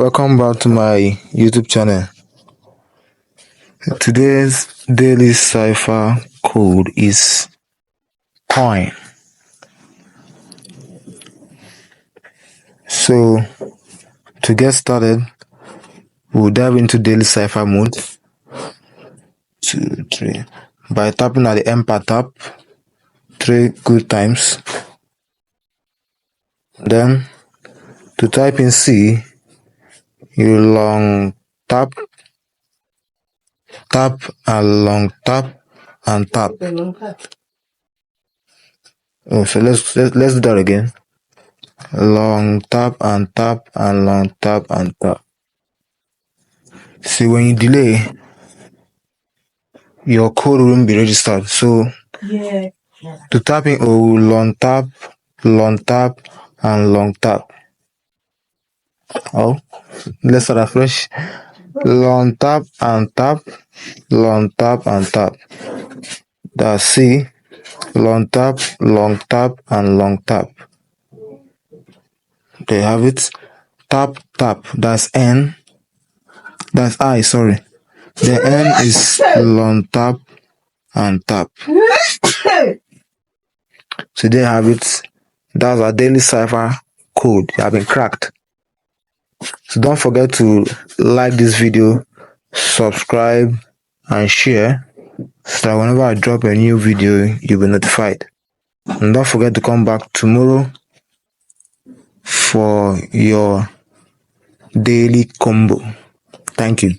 Welcome back to my YouTube channel. Today's daily cipher code is coin. So to get started, we'll dive into daily cipher mode. 2, 3. By tapping at the Emperor tap 3 good times. Then to type in C, you long tap, and long tap and tap. Oh, so let's do that again. Long tap and tap and long tap and tap. See, when you delay, your code won't be registered. So to tap in long tap, and long tap. Oh, let's start afresh. Long tap and tap, long tap and tap. That's C. Long tap, and long tap. There you have it. Tap, tap. That's N. That's I, sorry. The N is long tap and tap. So there you have it. That's our daily cipher code. You have been cracked. So don't forget to like this video, subscribe, and share so that whenever I drop a new video, you'll be notified. And don't forget to come back tomorrow for your daily combo. Thank you.